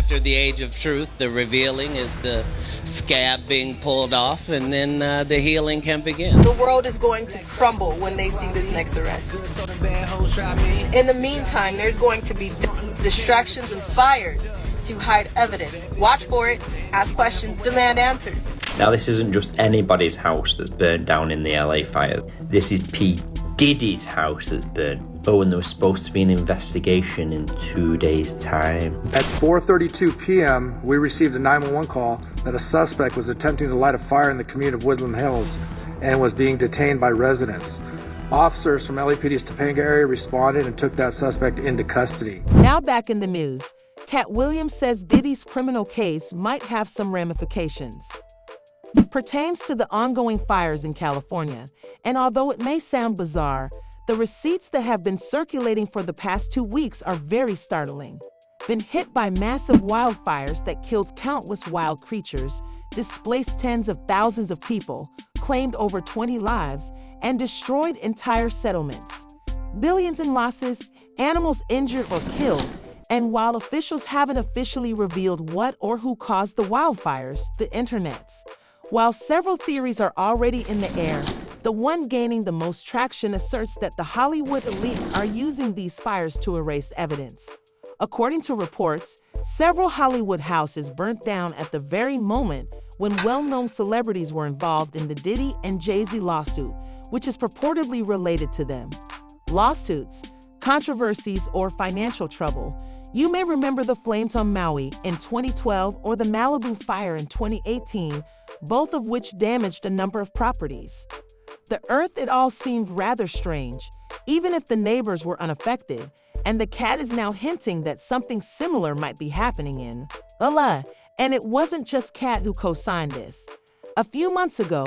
after the age of truth, the revealing is the scab being pulled off, and then the healing can begin. The world is going to crumble when they see this next arrest. In the meantime, there's going to be distractions and fires to hide evidence. Watch for it, ask questions, demand answers. Now, this isn't just anybody's house that's burned down in the LA fires. This is P. Diddy's house that's burned. Oh, and there was supposed to be an investigation in 2 days' time. At 4:32 p.m., we received a 911 call that a suspect was attempting to light a fire in the community of Woodland Hills and was being detained by residents. Officers from LAPD's Topanga area responded and took that suspect into custody. Now back in the news, Katt Williams says Diddy's criminal case might have some ramifications. It pertains to the ongoing fires in California, and although it may sound bizarre, the receipts that have been circulating for the past 2 weeks are very startling. Been hit by massive wildfires that killed countless wild creatures, displaced tens of thousands of people, claimed over 20 lives, and destroyed entire settlements. Billions in losses, animals injured or killed, and while officials haven't officially revealed what or who caused the wildfires, the internets. While several theories are already in the air, the one gaining the most traction asserts that the Hollywood elites are using these fires to erase evidence. According to reports, several Hollywood houses burnt down at the very moment when well-known celebrities were involved in the Diddy and Jay-Z lawsuit, which is purportedly related to them. Lawsuits, controversies, or financial trouble. You may remember the flames on Maui in 2012 or the Malibu fire in 2018, both of which damaged a number of properties. The earth, it all seemed rather strange, even if the neighbors were unaffected, and the Katt is now hinting that something similar might be happening in LA. And it wasn't just Katt who co-signed this. A few months ago,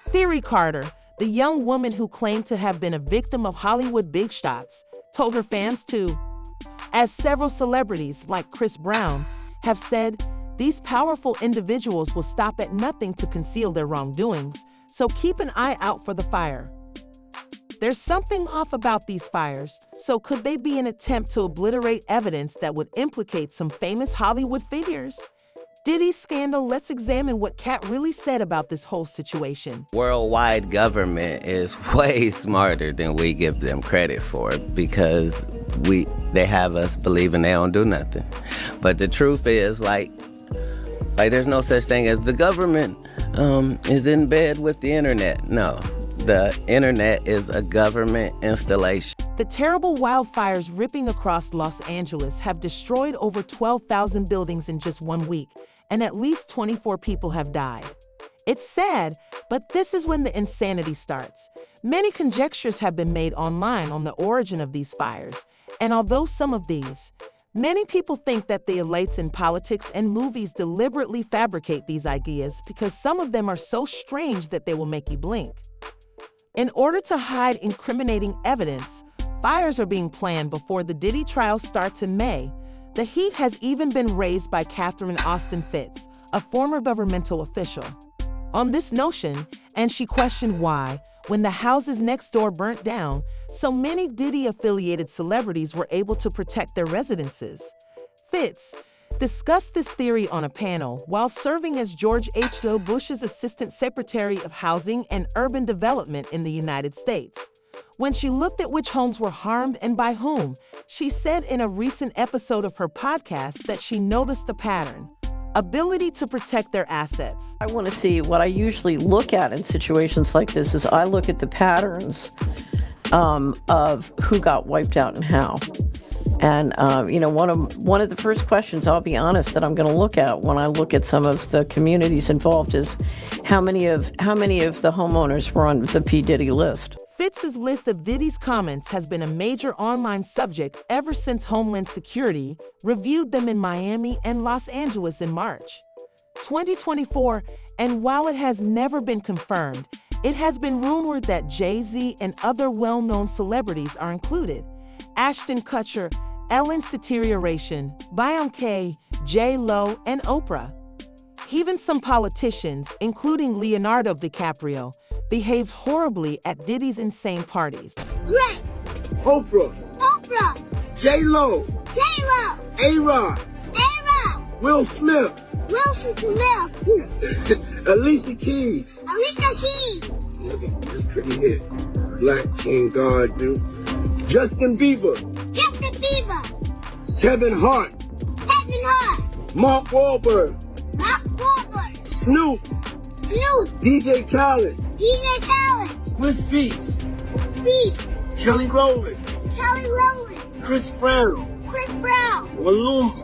Theory Carter, the young woman who claimed to have been a victim of Hollywood big shots, told her fans to, as several celebrities like Chris Brown have said, these powerful individuals will stop at nothing to conceal their wrongdoings, so keep an eye out for the fire. There's something off about these fires, so could they be an attempt to obliterate evidence that would implicate some famous Hollywood figures? Diddy's scandal, let's examine what Katt really said about this whole situation. Worldwide government is way smarter than we give them credit for, because they have us believing they don't do nothing. But the truth is, like there's no such thing as the government is in bed with the internet. No, the internet is a government installation. The terrible wildfires ripping across Los Angeles have destroyed over 12,000 buildings in just 1 week, and at least 24 people have died. It's sad, but this is when the insanity starts. Many conjectures have been made online on the origin of these fires, and although some of these, many people think that the elites in politics and movies deliberately fabricate these ideas because some of them are so strange that they will make you blink. In order to hide incriminating evidence, fires are being planned before the Diddy trial starts in May. The heat has even been raised by Catherine Austin Fitts, a former governmental official, on this notion, and she questioned why, when the houses next door burnt down, so many Diddy-affiliated celebrities were able to protect their residences. Fitts discussed this theory on a panel while serving as George H.W. Bush's Assistant Secretary of Housing and Urban Development in the United States. When she looked at which homes were harmed and by whom, she said in a recent episode of her podcast that she noticed a pattern: ability to protect their assets. I want to see what I usually look at in situations like this is I look at the patterns of who got wiped out and how. And, one of the first questions, I'll be honest, that I'm going to look at when I look at some of the communities involved is how many of the homeowners were on the P. Diddy list. Fitts' list of Diddy's comments has been a major online subject ever since Homeland Security reviewed them in Miami and Los Angeles in March 2024, and while it has never been confirmed, it has been rumored that Jay-Z and other well-known celebrities are included. Ashton Kutcher, Ellen's Deterioration, Beyoncé, J-Lo, and Oprah. Even some politicians, including Leonardo DiCaprio, behaved horribly at Diddy's insane parties. Greg. Oprah. J-Lo. A-Rod. A-Rod. Will Smith. Will Smith. Alicia Keys. Alicia Keys. That's pretty hit. Black King God, dude. Justin Bieber. Justin Bieber. Kevin Hart. Kevin Hart. Mark Wahlberg. Mark Wahlberg. Snoop. Snoop. DJ Khaled. DJ Khaled. Swiss Beats. Beats. Kelly Rowland. Kelly Rowland. Chris Brown. Chris Brown. Maluma.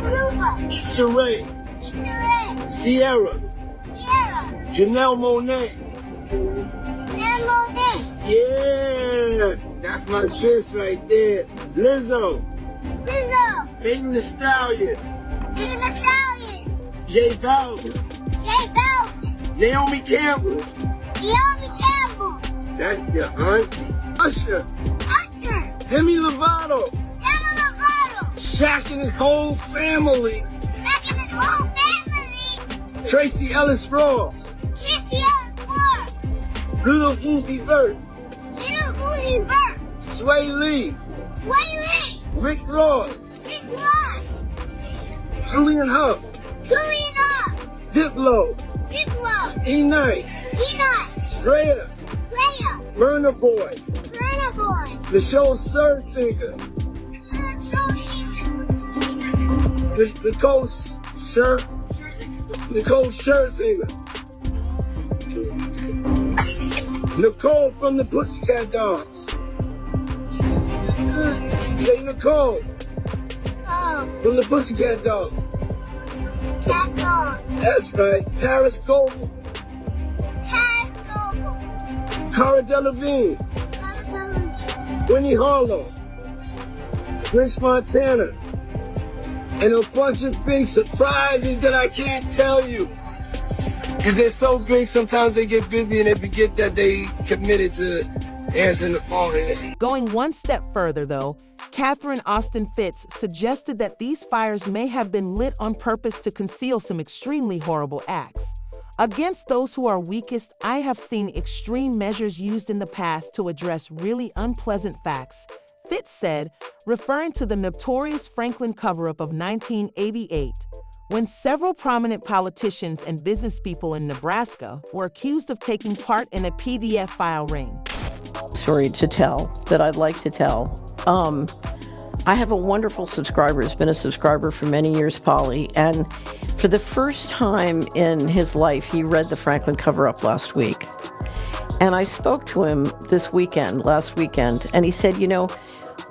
Maluma. Issa Rae. Issa Rae. Sierra. Sierra. Janelle Monáe. Janelle Monáe. Yeah, that's my sis right there. Lizzo. Lizzo. Megan Thee Stallion. Megan Thee Stallion. J Balvin. J Balvin. Naomi Campbell. Naomi Campbell. That's your auntie. Usher. Usher. Demi Lovato. Demi Lovato. Shaq and his whole family. Shaq and his whole family. Tracy Ellis Ross. Tracy Ellis Ross. Little Uzi Vert. Little Uzi Vert. Sway Lee. Sway Lee. Rick Ross. Rick Ross. Julian Huff. Julian Huff. Diplo. Diplo. E-Nice. E-Nice. Drea. Drea. Burna Boy. Burna Boy. The show's third singer. Nicole Scherzinger. Nicole from the Pussycat Dolls. Say Nicole. Oh. From the Pussycat Dolls. Cat dog. That's right. Paris Goldman. Paris Goldman. Cara Delevingne. Winnie Harlow. Prince Montana. And a bunch of big surprises that I can't tell you. Because they're so big, sometimes they get busy and they forget that they committed to answering the phone. Going one step further, though, Catherine Austin Fitts suggested that these fires may have been lit on purpose to conceal some extremely horrible acts. Against those who are weakest, I have seen extreme measures used in the past to address really unpleasant facts, Fitts said, referring to the notorious Franklin cover-up of 1988, when several prominent politicians and business people in Nebraska were accused of taking part in a PDF file ring. Story to tell that I'd like to tell. I have a wonderful subscriber, has been a subscriber for many years, Polly, and for the first time in his life, he read the Franklin cover-up last week. And I spoke to him last weekend, and he said, you know,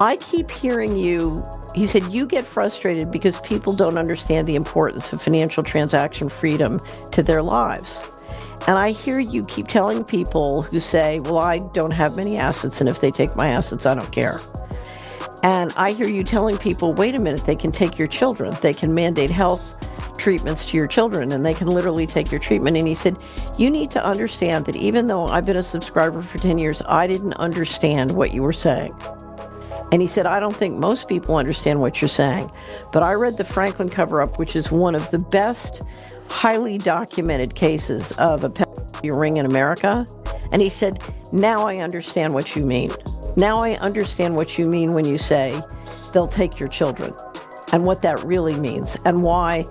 I keep hearing you, he said, you get frustrated because people don't understand the importance of financial transaction freedom to their lives. And I hear you keep telling people who say, well, I don't have many assets, and if they take my assets, I don't care. And I hear you telling people, wait a minute, they can take your children. They can mandate health treatments to your children, and they can literally take your treatment. And he said, you need to understand that even though I've been a subscriber for 10 years, I didn't understand what you were saying. And he said, I don't think most people understand what you're saying. But I read the Franklin cover-up, which is one of the best, highly documented cases of a pedophilia ring in America. And he said, now I understand what you mean. Now I understand what you mean when you say they'll take your children, and what that really means, and why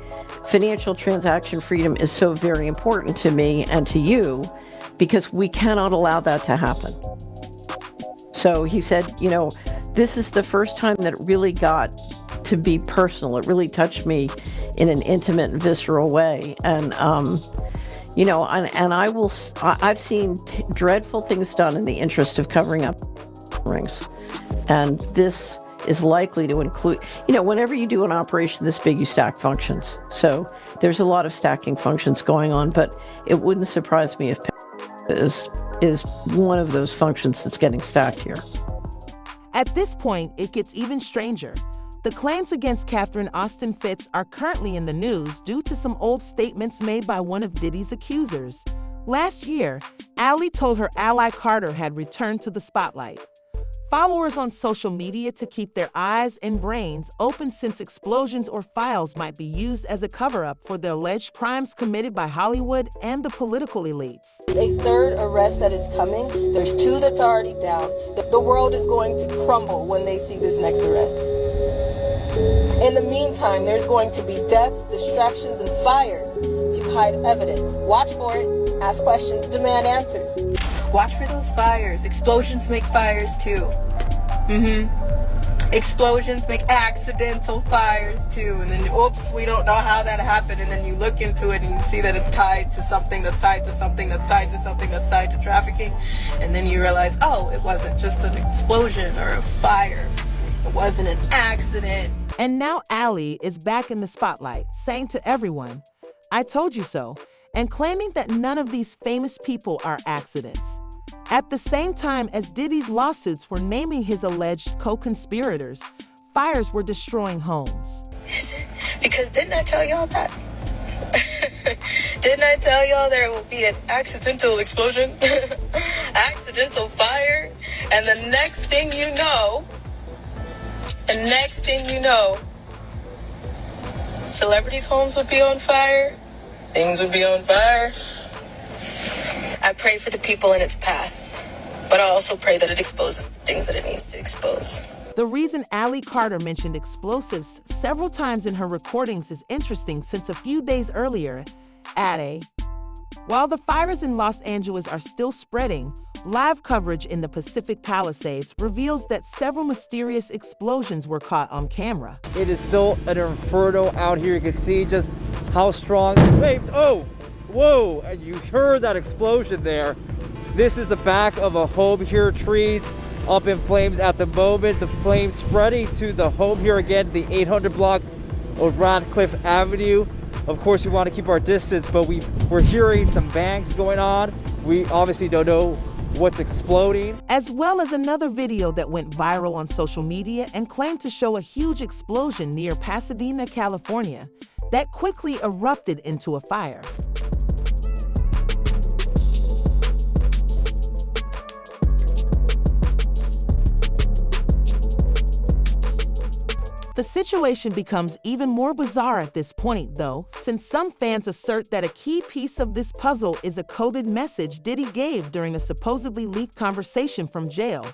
financial transaction freedom is so very important to me and to you, because we cannot allow that to happen. So he said, you know, this is the first time that it really got to be personal. It really touched me in an intimate and visceral way. And, you know, and I've seen dreadful things done in the interest of covering up rings. And this is likely to include, you know, whenever you do an operation this big, you stack functions. So there's a lot of stacking functions going on, but it wouldn't surprise me if is one of those functions that's getting stacked here. At this point, it gets even stranger. The claims against Catherine Austin Fitts are currently in the news due to some old statements made by one of Diddy's accusers. Last year, Allie told her ally Carter had returned to the spotlight. Followers on social media to keep their eyes and brains open since explosions or files might be used as a cover-up for the alleged crimes committed by Hollywood and the political elites. A third arrest that is coming. There's 2 that's already down. The world is going to crumble when they see this next arrest. In the meantime, there's going to be deaths, distractions, and fires to hide evidence. Watch for it, ask questions, demand answers. Watch for those fires. Explosions make fires too. Explosions make accidental fires too. And then, oops, we don't know how that happened. And then you look into it and you see that it's tied to something that's tied to something that's tied to something that's tied to trafficking. And then you realize, oh, it wasn't just an explosion or a fire. It wasn't an accident. And now Allie is back in the spotlight, saying to everyone, "I told you so," and claiming that none of these famous people are accidents. At the same time as Diddy's lawsuits were naming his alleged co-conspirators, fires were destroying homes. Is it? Because didn't I tell y'all that? Didn't I tell y'all there will be an accidental explosion? Accidental fire? And the next thing you know, celebrities' homes would be on fire. Things would be on fire. I pray for the people in its path, but I also pray that it exposes the things that it needs to expose. The reason Allie Carter mentioned explosives several times in her recordings is interesting, since a few days earlier, while the fires in Los Angeles are still spreading, live coverage in the Pacific Palisades reveals that several mysterious explosions were caught on camera. It is still an inferno out here. You can see just how strong the flames. Oh, whoa, and you heard that explosion there. This is the back of a home here, trees up in flames at the moment. The flames spreading to the home here again, the 800 block of Radcliffe Avenue. Of course, we want to keep our distance, but we're hearing some bangs going on. We obviously don't know what's exploding. As well as another video that went viral on social media and claimed to show a huge explosion near Pasadena, California, that quickly erupted into a fire. The situation becomes even more bizarre at this point, though, since some fans assert that a key piece of this puzzle is a coded message Diddy gave during a supposedly leaked conversation from jail.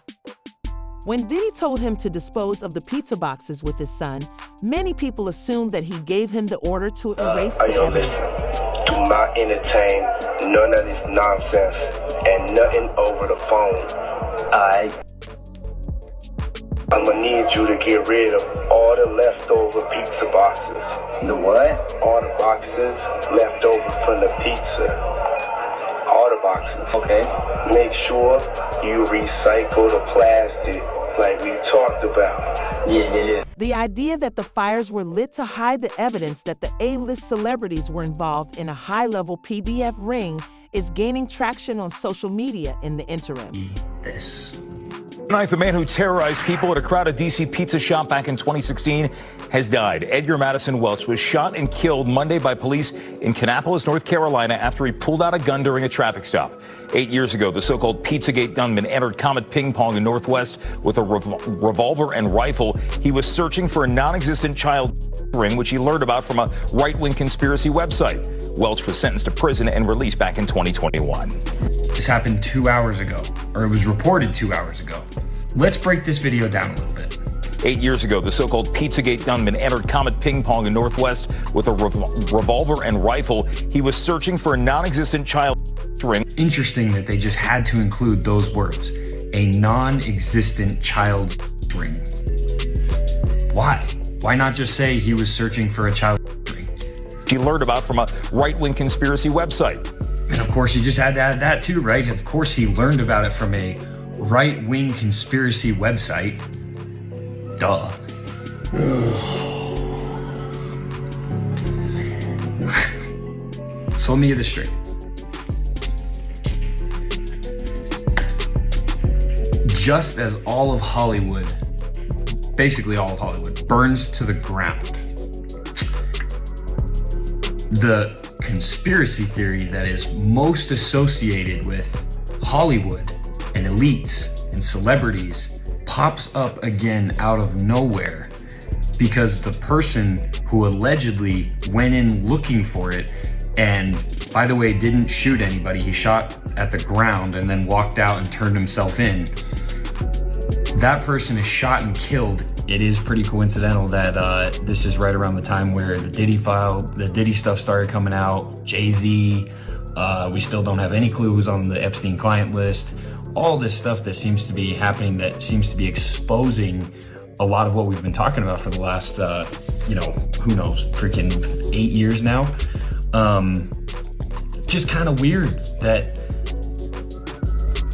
When Diddy told him to dispose of the pizza boxes with his son, many people assumed that he gave him the order to erase the evidence. Do not entertain none of this nonsense and nothing over the phone. I'm gonna need you to get rid of all the leftover pizza boxes. The what? All the boxes left over from the pizza. All the boxes. Okay. Make sure you recycle the plastic like we talked about. Yeah. The idea that the fires were lit to hide the evidence that the A-list celebrities were involved in a high-level PBF ring is gaining traction on social media in the interim. Tonight, the man who terrorized people at a crowded D.C. pizza shop back in 2016 has died. Edgar Madison Welch was shot and killed Monday by police in Kannapolis, North Carolina, after he pulled out a gun during a traffic stop. 8 years ago, the so-called Pizzagate gunman entered Comet Ping Pong in Northwest with a revolver and rifle. He was searching for a non-existent child ring, which he learned about from a right-wing conspiracy website. Welch was sentenced to prison and released back in 2021. This happened 2 hours ago, or it was reported 2 hours ago. Let's break this video down a little bit. 8 years ago, the so-called Pizzagate gunman entered Comet Ping Pong in Northwest with a revolver and rifle. He was searching for a non-existent child ring. Interesting that they just had to include those words, a non-existent child ring. Why? Why not just say he was searching for a child ring? He learned about from a right-wing conspiracy website. And of course, you just had to add that too, right? Of course, he learned about it from a right-wing conspiracy website. Duh. So let me get this straight. Just as all of Hollywood, basically all of Hollywood, burns to the ground, the conspiracy theory that is most associated with Hollywood and elites and celebrities pops up again out of nowhere because the person who allegedly went in looking for it and, by the way, didn't shoot anybody, he shot at the ground and then walked out and turned himself in. that person is shot and killed. It is pretty coincidental that this is right around the time where the Diddy stuff started coming out, Jay-Z. We still don't have any clues on the Epstein client list. All this stuff that seems to be happening, that seems to be exposing a lot of what we've been talking about for the last, who knows, freaking 8 years now. Just kind of weird that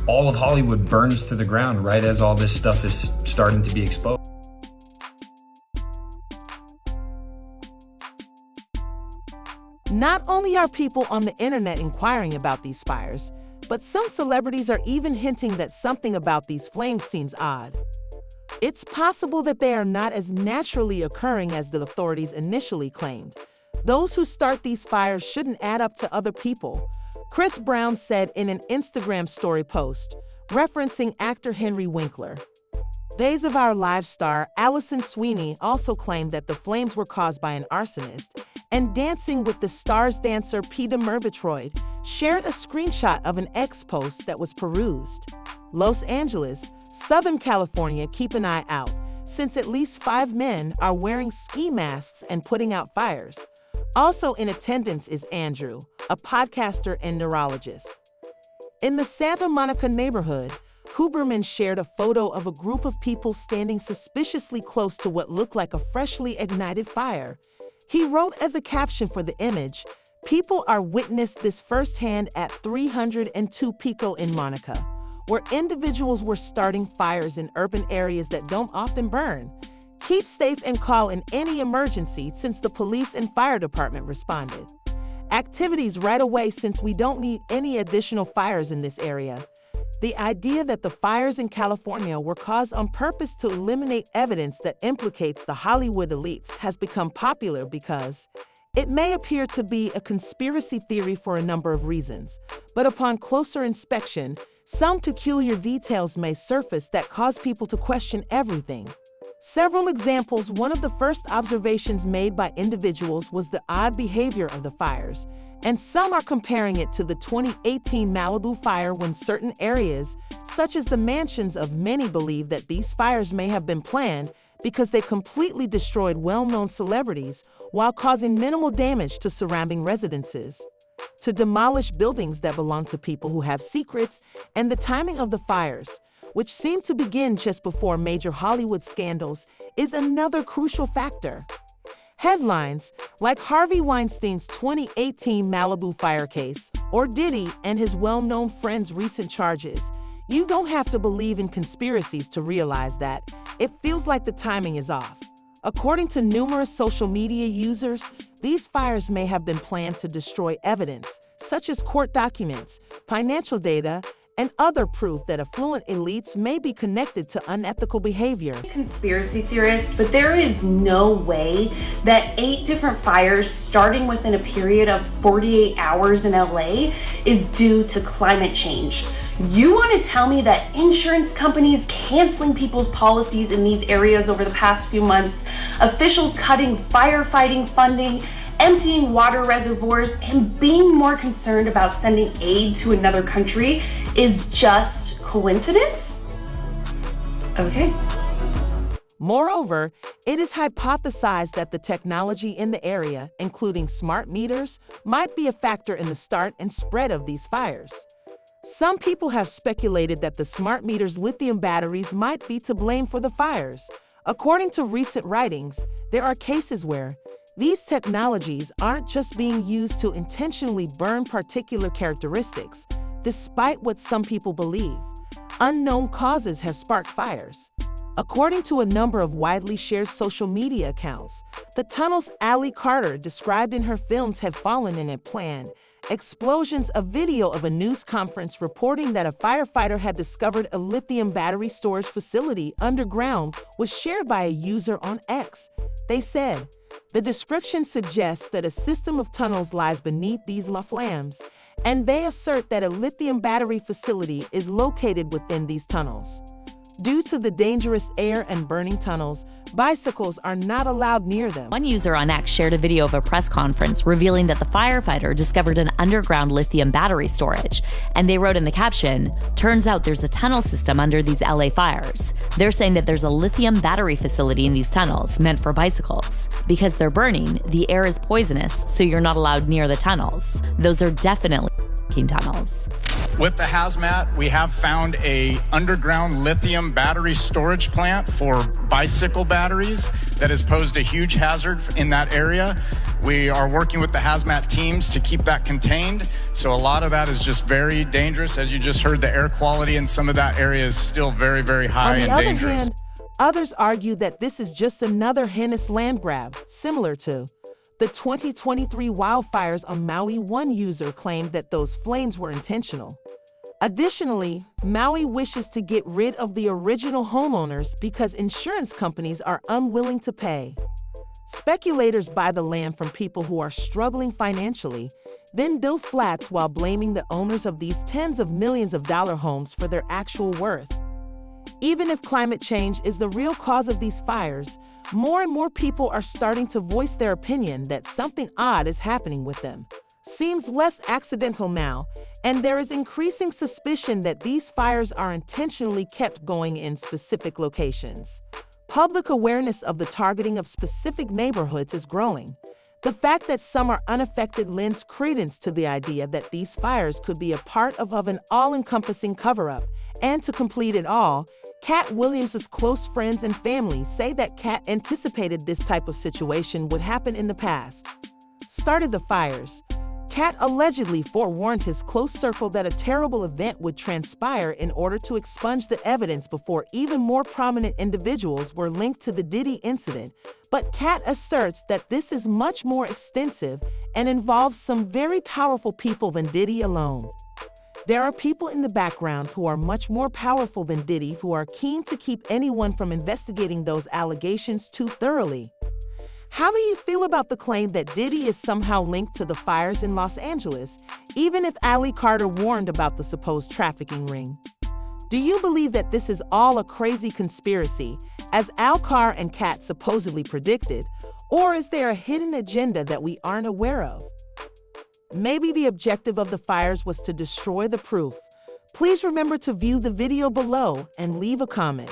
all of Hollywood burns to the ground right as all this stuff is starting to be exposed. Not only are people on the internet inquiring about these fires, but some celebrities are even hinting that something about these flames seems odd. It's possible that they are not as naturally occurring as the authorities initially claimed. Those who start these fires shouldn't add up to other people, Chris Brown said in an Instagram story post, referencing actor Henry Winkler. Days of Our Lives star Allison Sweeney also claimed that the flames were caused by an arsonist, and Dancing with the Stars dancer Peter Murgatroyd shared a screenshot of an X post that was perused. Los Angeles, Southern California, keep an eye out, since at least 5 men are wearing ski masks and putting out fires. Also in attendance is Andrew, a podcaster and neurologist. In the Santa Monica neighborhood, Huberman shared a photo of a group of people standing suspiciously close to what looked like a freshly ignited fire. He wrote as a caption for the image, "People are witnessed this firsthand at 302 Pico in Monica, where individuals were starting fires in urban areas that don't often burn. Keep safe and call in any emergency since the police and fire department responded. Activities right away since we don't need any additional fires in this area." The idea that the fires in California were caused on purpose to eliminate evidence that implicates the Hollywood elites has become popular because it may appear to be a conspiracy theory for a number of reasons, but upon closer inspection, some peculiar details may surface that cause people to question everything. Several examples. One of the first observations made by individuals was the odd behavior of the fires, and some are comparing it to the 2018 Malibu fire when certain areas, such as the mansions of many, believe that these fires may have been planned because they completely destroyed well-known celebrities while causing minimal damage to surrounding residences. To demolish buildings that belong to people who have secrets, and the timing of the fires, which seem to begin just before major Hollywood scandals, is another crucial factor. Headlines like Harvey Weinstein's 2018 Malibu fire case or Diddy and his well-known friend's recent charges. You don't have to believe in conspiracies to realize that it feels like the timing is off. According to numerous social media users, these fires may have been planned to destroy evidence, such as court documents, financial data, and other proof that affluent elites may be connected to unethical behavior. Conspiracy theorist, but there is no way that 8 different fires starting within a period of 48 hours in LA is due to climate change. You want to tell me that insurance companies canceling people's policies in these areas over the past few months, officials cutting firefighting funding, emptying water reservoirs, and being more concerned about sending aid to another country is just coincidence? Okay. Moreover, it is hypothesized that the technology in the area, including smart meters, might be a factor in the start and spread of these fires. Some people have speculated that the smart meters' lithium batteries might be to blame for the fires. According to recent writings, there are cases where these technologies aren't just being used to intentionally burn particular characteristics, despite what some people believe. Unknown causes have sparked fires. According to a number of widely shared social media accounts, the tunnels Ali Carter described in her films had fallen in a planned explosions. A video of a news conference reporting that a firefighter had discovered a lithium battery storage facility underground was shared by a user on X. They said, the description suggests that a system of tunnels lies beneath these flames, and they assert that a lithium battery facility is located within these tunnels. Due to the dangerous air and burning tunnels, bicycles are not allowed near them. One user on X shared a video of a press conference revealing that the firefighter discovered an underground lithium battery storage, and they wrote in the caption, "Turns out there's a tunnel system under these LA fires." They're saying that there's a lithium battery facility in these tunnels meant for bicycles. Because they're burning, the air is poisonous, so you're not allowed near the tunnels. Those are definitely tunnels. With the hazmat, we have found a underground lithium battery storage plant for bicycle batteries that has posed a huge hazard in that area. We are working with the hazmat teams to keep that contained. So a lot of that is just very dangerous. As you just heard, the air quality in some of that area is still very, very high and dangerous. On the other hand, others argue that this is just another heinous land grab, similar to the 2023 wildfires on Maui. One user claimed that those flames were intentional. Additionally, Maui wishes to get rid of the original homeowners because insurance companies are unwilling to pay. Speculators buy the land from people who are struggling financially, then build flats while blaming the owners of these tens of millions of dollar homes for their actual worth. Even if climate change is the real cause of these fires, more and more people are starting to voice their opinion that something odd is happening with them. Seems less accidental now, and there is increasing suspicion that these fires are intentionally kept going in specific locations. Public awareness of the targeting of specific neighborhoods is growing. The fact that some are unaffected lends credence to the idea that these fires could be a part of an all-encompassing cover-up. And to complete it all, Katt Williams' close friends and family say that Katt anticipated this type of situation would happen in the past. Started the fires. Katt allegedly forewarned his close circle that a terrible event would transpire in order to expunge the evidence before even more prominent individuals were linked to the Diddy incident. But Katt asserts that this is much more extensive and involves some very powerful people than Diddy alone. There are people in the background who are much more powerful than Diddy who are keen to keep anyone from investigating those allegations too thoroughly. How do you feel about the claim that Diddy is somehow linked to the fires in Los Angeles, even if Ali Carter warned about the supposed trafficking ring? Do you believe that this is all a crazy conspiracy, as Al Carr and Katt supposedly predicted, or is there a hidden agenda that we aren't aware of? Maybe the objective of the fires was to destroy the proof. Please remember to view the video below and leave a comment.